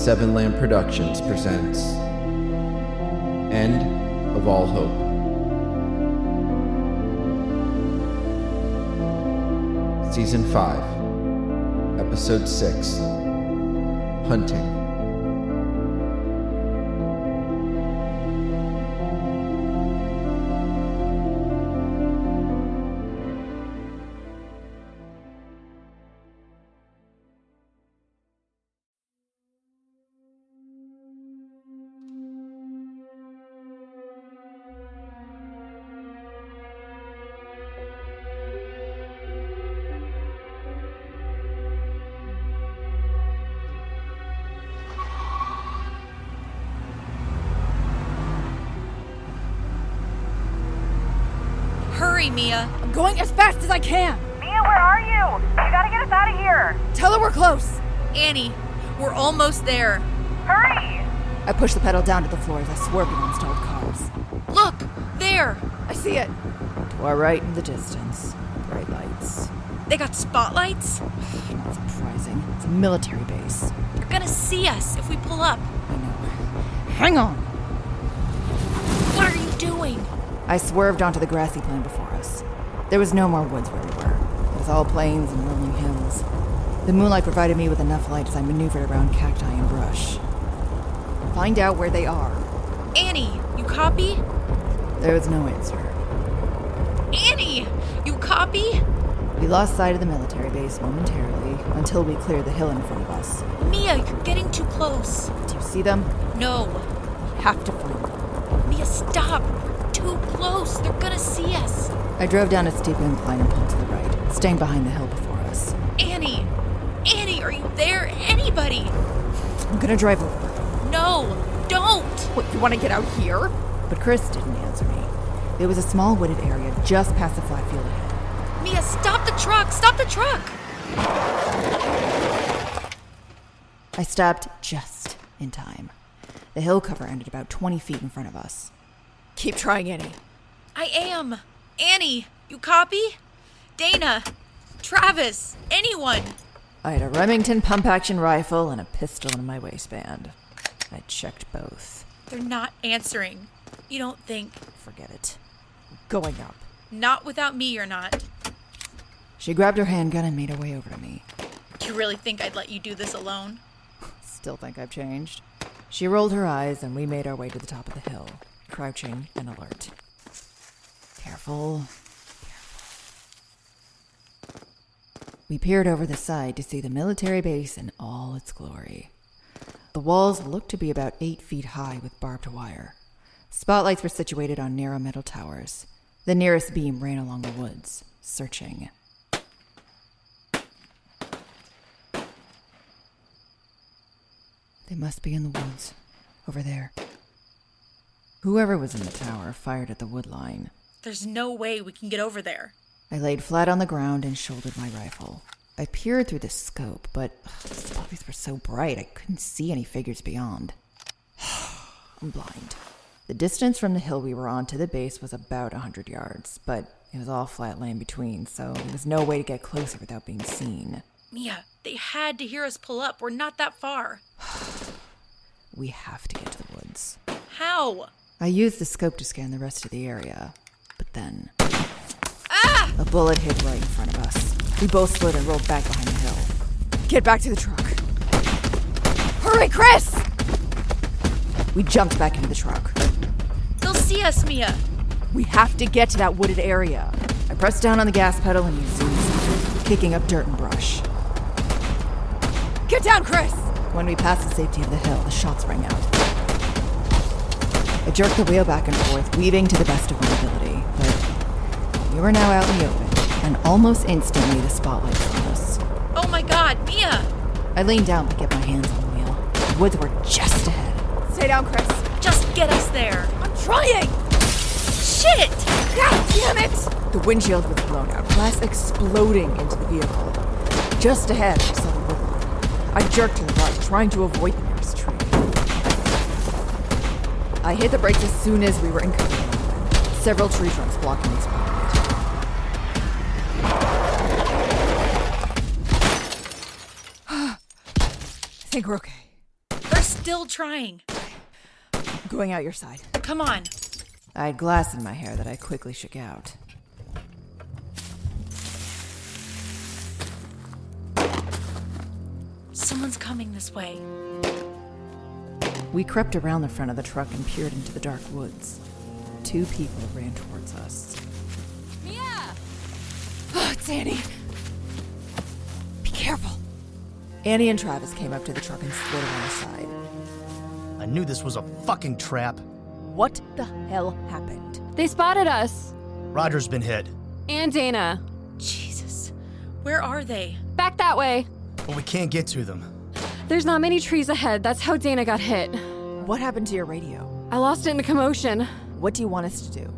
Seven Lamb Productions presents End of All Hope. Season 5, Episode 6, Hunting. Hurry, Mia. I'm going as fast as I can. Mia, where are you? You gotta get us out of here. Tell her we're close. Annie, we're almost there. Hurry! I push the pedal down to the floor as I swerve against stalled cars. Look, there. I see it. To our right in the distance, bright lights. They got spotlights. Not surprising. It's a military base. They're gonna see us if we pull up. I know. Hang on. What are you doing? I swerved onto the grassy plain before us. There was no more woods where we were. It was all plains and rolling hills. The moonlight provided me with enough light as I maneuvered around cacti and brush. Find out where they are. Annie, you copy? There was no answer. Annie, you copy? We lost sight of the military base momentarily until we cleared the hill in front of us. Mia, you're getting too close. Do you see them? No. We have to find them. Mia, stop. We're too close. They're gonna see us. I drove down a steep incline and pulled to the right, staying behind the hill before us. Annie! Annie, are you there? Anybody! I'm gonna drive over. No, don't! What, you want to get out here? But Chris didn't answer me. There was a small wooded area just past the flat field ahead. Mia, stop the truck! Stop the truck! I stopped just in time. The hill cover ended about 20 feet in front of us. Keep trying, Annie. I am. Annie, you copy? Dana, Travis, anyone. I had a Remington pump-action rifle and a pistol in my waistband. I checked both. They're not answering. You don't think. Forget it. Going up. Not without me, you're not. She grabbed her handgun and made her way over to me. You really think I'd let you do this alone? Still think I've changed. She rolled her eyes and we made our way to the top of the hill, crouching and alert. Careful. We peered over the side to see the military base in all its glory. The walls looked to be about 8 feet high with barbed wire. Spotlights were situated on narrow metal towers. The nearest beam ran along the woods, searching. They must be in the woods, over there. Whoever was in the tower fired at the wood line. There's no way we can get over there. I laid flat on the ground and shouldered my rifle. I peered through the scope, but the spotlights were so bright I couldn't see any figures beyond. I'm blind. The distance from the hill we were on to the base was about 100 yards, but it was all flat land between, so there was no way to get closer without being seen. Mia, they had to hear us pull up. We're not that far. We have to get to the woods. How? I used the scope to scan the rest of the area, but then... Ah! A bullet hit right in front of us. We both slid and rolled back behind the hill. Get back to the truck. Hurry, Chris! We jumped back into the truck. They'll see us, Mia. We have to get to that wooded area. I pressed down on the gas pedal and used zooms, kicking up dirt and brush. Get down, Chris! When we passed the safety of the hill, the shots rang out. I jerked the wheel back and forth, weaving to the best of my ability, but we were now out in the open, and almost instantly the spotlight was on us. Oh my God, Mia! I leaned down to get my hands on the wheel. The woods were just ahead. Stay down, Chris. Just get us there. I'm trying! Shit! God damn it! The windshield was blown out, glass exploding into the vehicle. Just ahead, I saw the wood line. I jerked to the right, trying to avoid the nearest tree. I hit the brakes as soon as we were in cover. Several tree trunks blocking the spotlight. I think we're okay. They're still trying. Going out your side. Come on. I had glass in my hair that I quickly shook out. Someone's coming this way. We crept around the front of the truck and peered into the dark woods. 2 people ran towards us. Mia! Oh, it's Annie. Be careful. Annie and Travis came up to the truck and slid on the side. I knew this was a fucking trap. What the hell happened? They spotted us. Roger's been hit, And Dana. Jesus. Where are they? Back that way. but we can't get to them. There's not many trees ahead. That's how Dana got hit. What happened to your radio? I lost it in a commotion. What do you want us to do?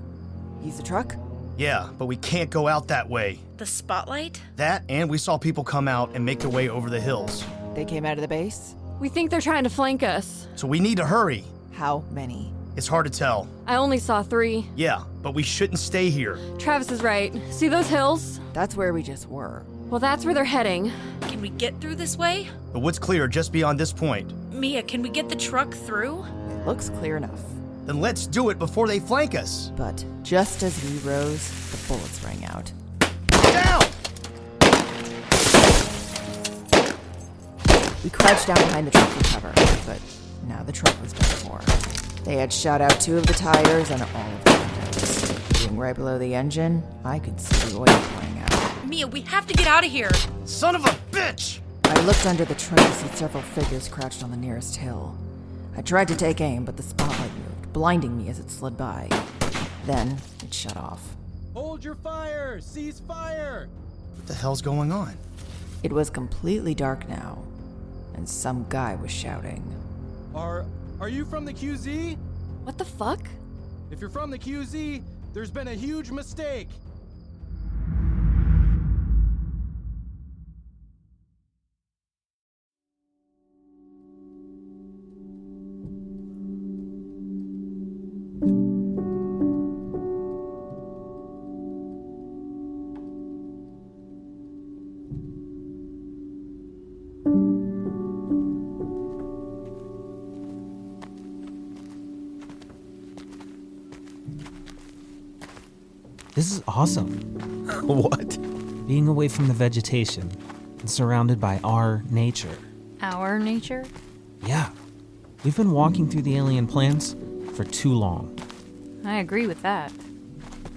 Use the truck? Yeah, but we can't go out that way. The spotlight? That, and we saw people come out and make their way over the hills. They came out of the base? We think they're trying to flank us. So we need to hurry. How many? It's hard to tell. I only saw 3. Yeah, but we shouldn't stay here. Travis is right. See those hills? That's where we just were. Well, that's where they're heading. Can we get through this way? The wood's clear just beyond this point. Mia, can we get the truck through? It looks clear enough. Then let's do it before they flank us. But just as we rose, the bullets rang out. Down! We crouched down behind the truck for cover, but now the truck was done for. They had shot out 2 of the tires and all of the windows. Being right below the engine, I could see the oil pouring out. Mia, we have to get out of here. Son of a bitch! I looked under the trunk to see several figures crouched on the nearest hill. I tried to take aim, but the spotlight moved, blinding me as it slid by. Then, it shut off. Hold your fire! Cease fire! What the hell's going on? It was completely dark now, and some guy was shouting. Are you from the QZ? What the fuck? If you're from the QZ, there's been a huge mistake. This is awesome. What? Being away from the vegetation and surrounded by our nature. Our nature? Yeah. We've been walking through the alien plants for too long. I agree with that.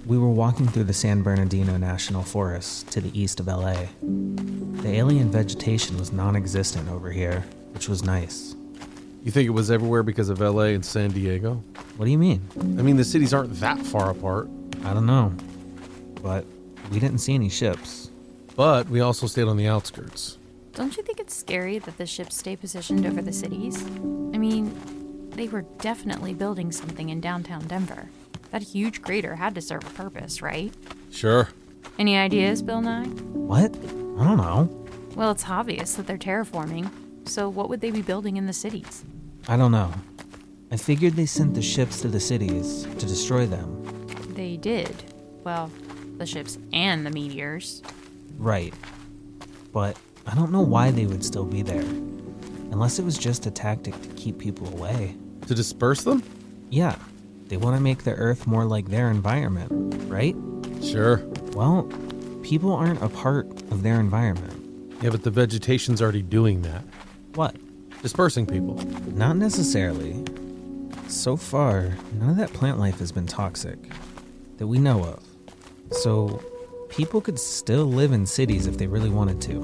We were walking through the San Bernardino National Forest to the east of LA. The alien vegetation was non-existent over here, which was nice. You think it was everywhere because of LA and San Diego? What do you mean? I mean, the cities aren't that far apart. I don't know. But we didn't see any ships. But we also stayed on the outskirts. Don't you think it's scary that the ships stay positioned over the cities? I mean, they were definitely building something in downtown Denver. That huge crater had to serve a purpose, right? Sure. Any ideas, Bill Nye? What? I don't know. Well, it's obvious that they're terraforming. So what would they be building in the cities? I don't know. I figured they sent the ships to the cities to destroy them. They did. Well, the ships and the meteors. Right. But I don't know why they would still be there. Unless it was just a tactic to keep people away. To disperse them? Yeah. They want to make the Earth more like their environment, right? Sure. Well, people aren't a part of their environment. Yeah, but the vegetation's already doing that. What? Dispersing people. Not necessarily. So far, none of that plant life has been toxic. That we know of. So, people could still live in cities if they really wanted to.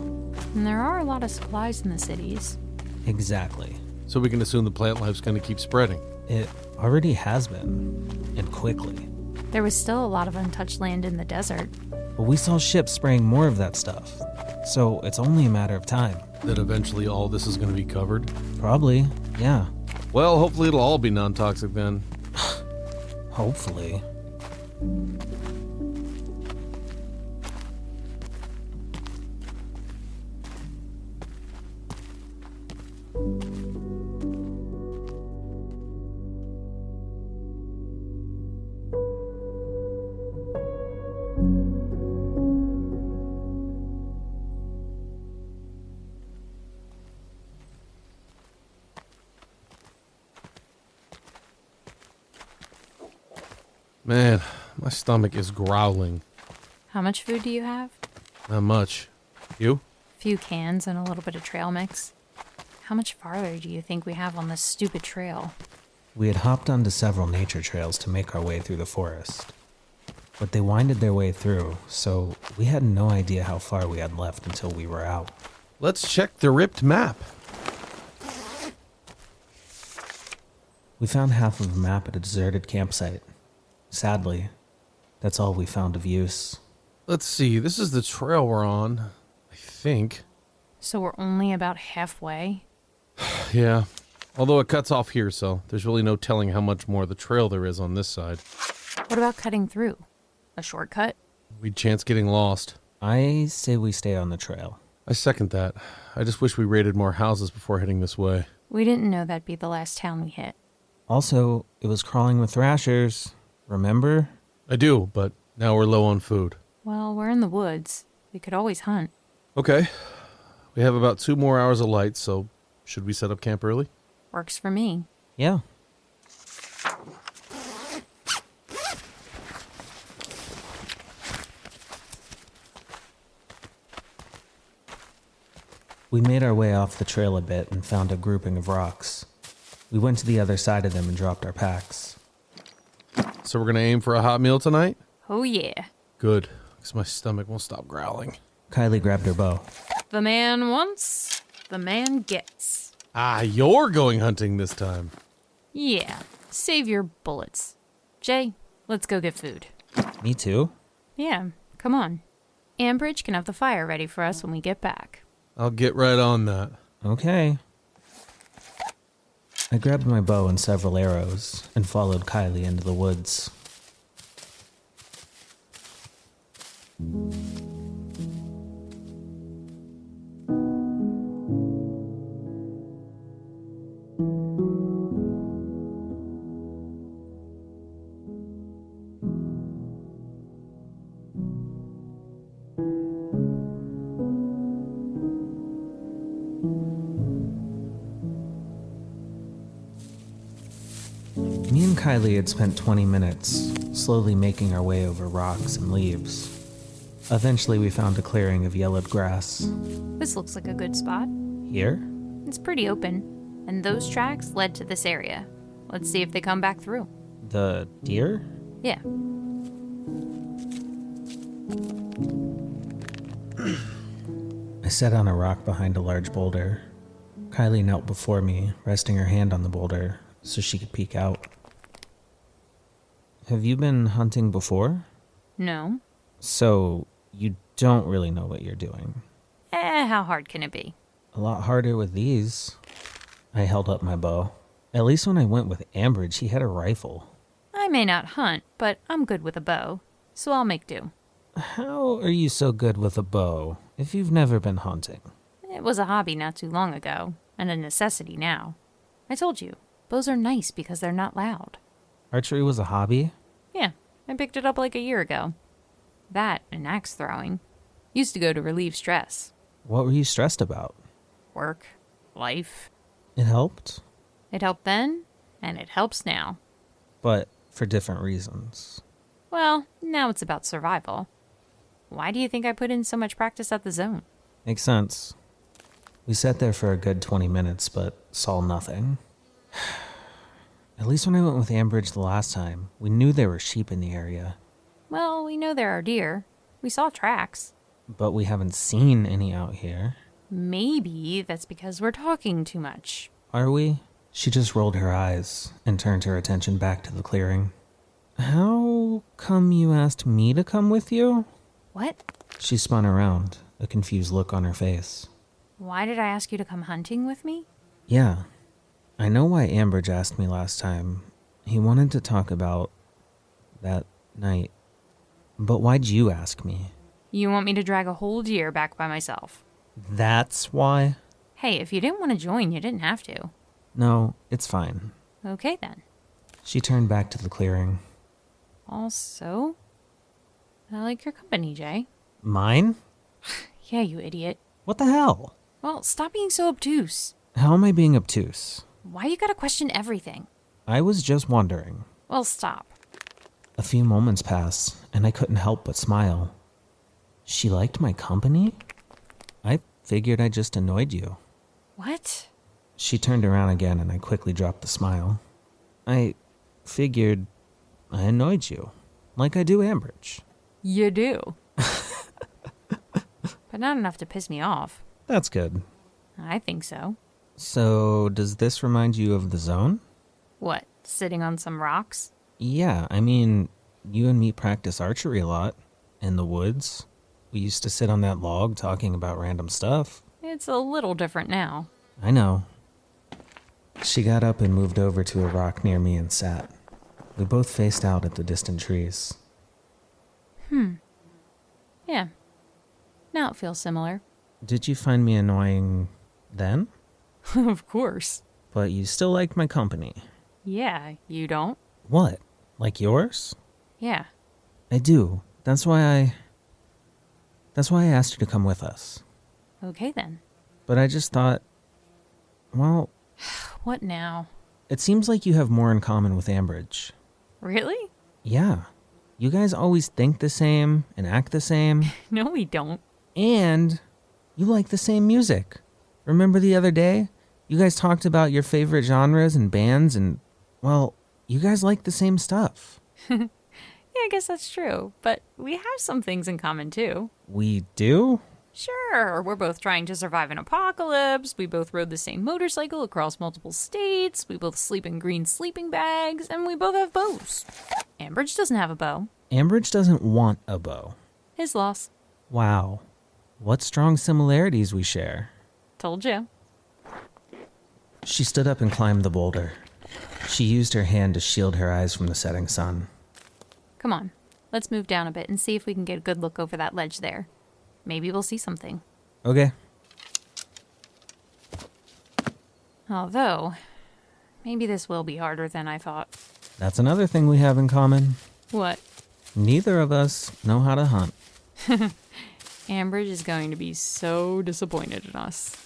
And there are a lot of supplies in the cities. Exactly. So we can assume the plant life's going to keep spreading. It already has been. And quickly. There was still a lot of untouched land in the desert. But we saw ships spraying more of that stuff. So it's only a matter of time. That eventually all this is going to be covered? Probably, yeah. Well, hopefully it'll all be non-toxic then. Hopefully. Man, my stomach is growling. How much food do you have? Not much. You? A few cans and a little bit of trail mix. How much farther do you think we have on this stupid trail? We had hopped onto several nature trails to make our way through the forest. But they winded their way through, so we had no idea how far we had left until we were out. Let's check the ripped map. We found half of a map at a deserted campsite. Sadly, that's all we found of use. Let's see, this is the trail we're on, I think. So we're only about halfway? Yeah, although it cuts off here, so there's really no telling how much more of the trail there is on this side. What about cutting through? A shortcut? We'd chance getting lost. I say we stay on the trail. I second that. I just wish we raided more houses before heading this way. We didn't know that'd be the last town we hit. Also, it was crawling with thrashers. Remember? I do, but now we're low on food. Well, we're in the woods. We could always hunt. Okay. We have about 2 more hours of light, so should we set up camp early? Works for me. Yeah. We made our way off the trail a bit and found a grouping of rocks. We went to the other side of them and dropped our packs. So we're gonna aim for a hot meal tonight? Oh yeah. Good, because my stomach won't stop growling. Kylie grabbed her bow. The man wants, the man gets. Ah, you're going hunting this time. Yeah, save your bullets. Jay, let's go get food. Me too? Yeah, come on. Ambridge can have the fire ready for us when we get back. I'll get right on that. Okay. I grabbed my bow and several arrows and followed Kylie into the woods. Me and Kylie had spent 20 minutes, slowly making our way over rocks and leaves. Eventually we found a clearing of yellowed grass. This looks like a good spot. Here? It's pretty open, and those tracks led to this area. Let's see if they come back through. The deer? Yeah. I sat on a rock behind a large boulder. Kylie knelt before me, resting her hand on the boulder so she could peek out. Have you been hunting before? No. So, you don't really know what you're doing. How hard can it be? A lot harder with these. I held up my bow. At least when I went with Ambridge, he had a rifle. I may not hunt, but I'm good with a bow, so I'll make do. How are you so good with a bow if you've never been hunting? It was a hobby not too long ago, and a necessity now. I told you, bows are nice because they're not loud. Archery was a hobby? Yeah, I picked it up like a year ago. That and axe throwing. Used to go to relieve stress. What were you stressed about? Work. Life. It helped? It helped then, and it helps now. But for different reasons. Well, now it's about survival. Why do you think I put in so much practice at the zone? Makes sense. We sat there for a good 20 minutes, but saw nothing. At least when I went with Ambridge the last time, we knew there were sheep in the area. Well, we know there are deer. We saw tracks. But we haven't seen any out here. Maybe that's because we're talking too much. Are we? She just rolled her eyes and turned her attention back to the clearing. How come you asked me to come with you? What? She spun around, a confused look on her face. Why did I ask you to come hunting with me? Yeah. I know why Ambridge asked me last time. He wanted to talk about that night. But why'd you ask me? You want me to drag a whole deer back by myself? That's why? Hey, if you didn't want to join, you didn't have to. No, it's fine. Okay, then. She turned back to the clearing. Also, I like your company, Jay. Mine? Yeah, you idiot. What the hell? Well, stop being so obtuse. How am I being obtuse? Why you gotta question everything? I was just wondering. Well, stop. A few moments passed, and I couldn't help but smile. She liked my company? I figured I just annoyed you. What? She turned around again, and I quickly dropped the smile. I figured I annoyed you, like I do Ambridge. You do. But not enough to piss me off. That's good. I think so. So, does this remind you of the zone? What, sitting on some rocks? Yeah, I mean, you and me practice archery a lot. In the woods. We used to sit on that log talking about random stuff. It's a little different now. I know. She got up and moved over to a rock near me and sat. We both faced out at the distant trees. Yeah. Now it feels similar. Did you find me annoying then? Of course. But you still liked my company. Yeah, you don't? What? Like yours? Yeah. I do. That's why I asked you to come with us. Okay then. But I just thought, well... What now? It seems like you have more in common with Ambridge. Really? Yeah. You guys always think the same and act the same. No, we don't. And you like the same music. Remember the other day? You guys talked about your favorite genres and bands and, well, you guys like the same stuff. Yeah, I guess that's true. But we have some things in common too. We do? Sure, we're both trying to survive an apocalypse. We both rode the same motorcycle across multiple states. We both sleep in green sleeping bags. And we both have bows. Ambridge doesn't have a bow. Ambridge doesn't want a bow. His loss. Wow. What strong similarities we share. Told you. She stood up and climbed the boulder. She used her hand to shield her eyes from the setting sun. Come on, let's move down a bit and see if we can get a good look over that ledge there. Maybe we'll see something. Okay. Although, maybe this will be harder than I thought. That's another thing we have in common. What? Neither of us know how to hunt. Ambridge is going to be so disappointed in us.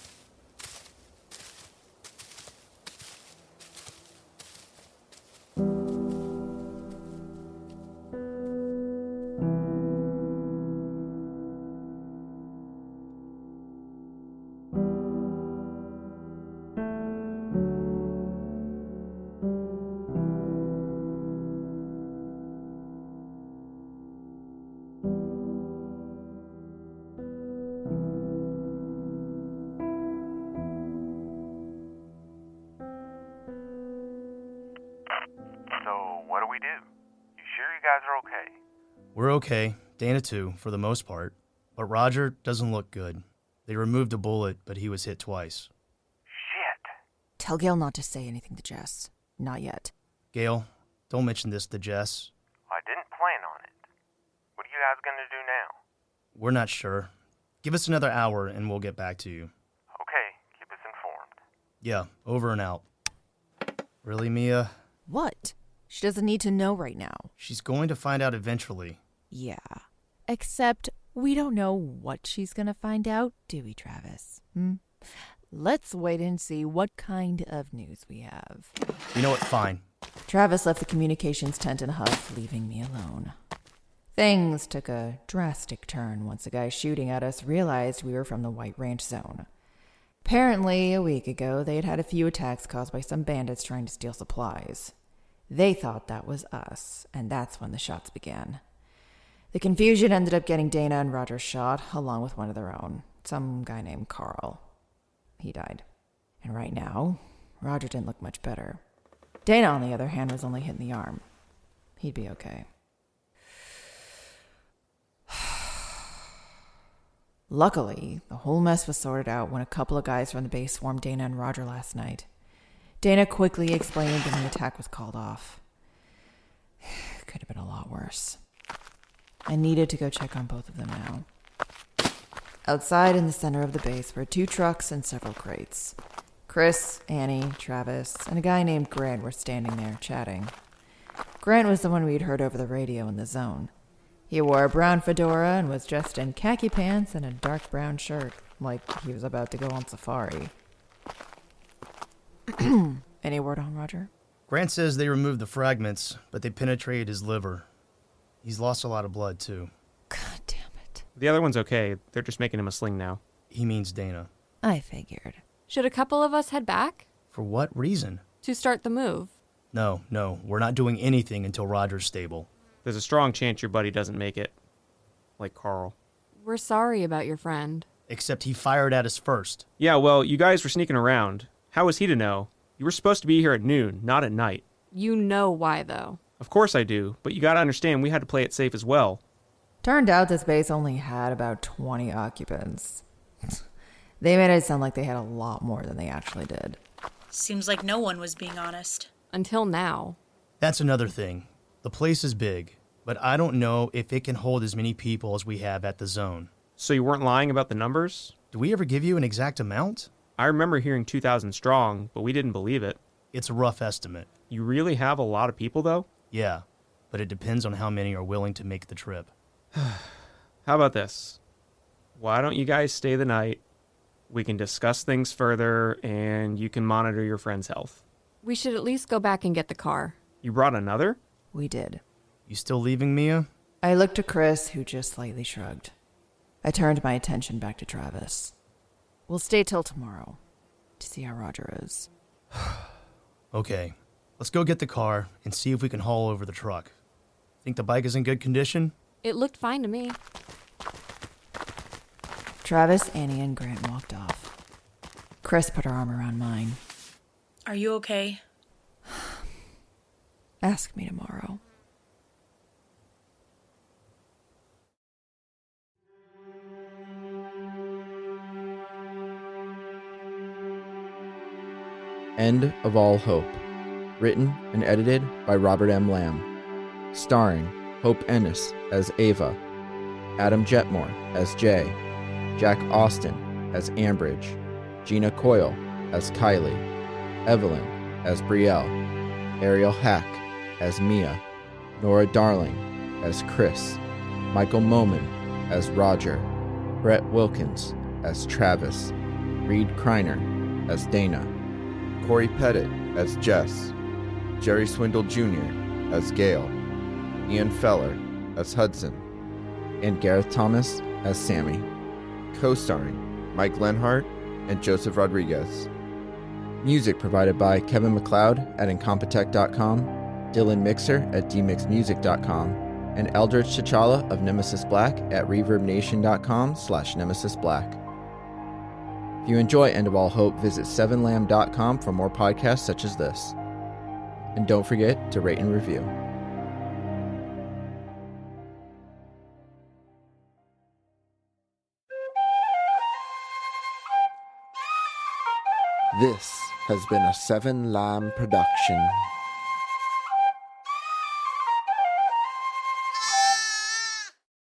We're okay. Dana too, for the most part. But Roger doesn't look good. They removed a bullet, but he was hit twice. Shit. Tell Gail not to say anything to Jess. Not yet. Gail, don't mention this to Jess. I didn't plan on it. What are you guys gonna do now? We're not sure. Give us another hour and we'll get back to you. Okay, keep us informed. Yeah, over and out. Really, Mia? What? She doesn't need to know right now. She's going to find out eventually. Yeah. Except we don't know what she's gonna find out, do we, Travis? Let's wait and see what kind of news we have. You know what? Fine. Travis left the communications tent in a huff, leaving me alone. Things took a drastic turn once a guy shooting at us realized we were from the White Ranch Zone. Apparently, a week ago, they had had a few attacks caused by some bandits trying to steal supplies. They thought that was us, and that's when the shots began. The confusion ended up getting Dana and Roger shot, along with one of their own, some guy named Carl. He died. And right now, Roger didn't look much better. Dana, on the other hand, was only hit in the arm. He'd be okay. Luckily, the whole mess was sorted out when a couple of guys from the base swarmed Dana and Roger last night. Dana quickly explained and the attack was called off. Could have been a lot worse. I needed to go check on both of them now. Outside in the center of the base were 2 trucks and several crates. Chris, Annie, Travis, and a guy named Grant were standing there chatting. Grant was the one we'd heard over the radio in the zone. He wore a brown fedora and was dressed in khaki pants and a dark brown shirt, like he was about to go on safari. Any word on Roger? Grant says they removed the fragments, but they penetrated his liver. He's lost a lot of blood, too. God damn it. The other one's okay. They're just making him a sling now. He means Dana. I figured. Should a couple of us head back? For what reason? To start the move. No, we're not doing anything until Roger's stable. There's a strong chance your buddy doesn't make it. Like Carl. We're sorry about your friend. Except he fired at us first. Yeah, well, you guys were sneaking around. How was he to know? You were supposed to be here at noon, not at night. You know why, though. Of course I do, but you gotta understand we had to play it safe as well. Turned out this base only had about 20 occupants. They made it sound like they had a lot more than they actually did. Seems like no one was being honest. Until now. That's another thing. The place is big, but I don't know if it can hold as many people as we have at the zone. So you weren't lying about the numbers? Do we ever give you an exact amount? I remember hearing 2,000 strong, but we didn't believe it. It's a rough estimate. You really have a lot of people, though? Yeah, but it depends on how many are willing to make the trip. How about this? Why don't you guys stay the night? We can discuss things further, and you can monitor your friend's health. We should at least go back and get the car. You brought another? We did. You still leaving, Mia? I looked at Chris, who just slightly shrugged. I turned my attention back to Travis. We'll stay till tomorrow to see how Roger is. Okay, let's go get the car and see if we can haul over the truck. Think the bike is in good condition? It looked fine to me. Travis, Annie, and Grant walked off. Chris put her arm around mine. Are you okay? Ask me tomorrow. End of All Hope. Written and edited by Robert M. Lamb. Starring Hope Ennis as Ava, Adam Jetmore as Jay, Jack Austin as Ambridge, Gina Coyle as Kylie, Evelyn as Brielle, Ariel Hack as Mia, Nora Darling as Chris, Michael Moman as Roger, Brett Wilkins as Travis, Reed Kreiner as Dana, Corey Pettit as Jess, Jerry Swindle Jr. as Gail, Ian Feller as Hudson, and Gareth Thomas as Sammy. Co-starring Mike Lenhart and Joseph Rodriguez. Music provided by Kevin MacLeod at Incompetech.com, Dylan Mixer at dmixmusic.com, and Eldridge T'Challa of Nemesis Black at ReverbNation.com/NemesisBlack. If you enjoy End of All Hope, visit 7lamb.com for more podcasts such as this. And don't forget to rate and review. This has been a 7 Lamb production.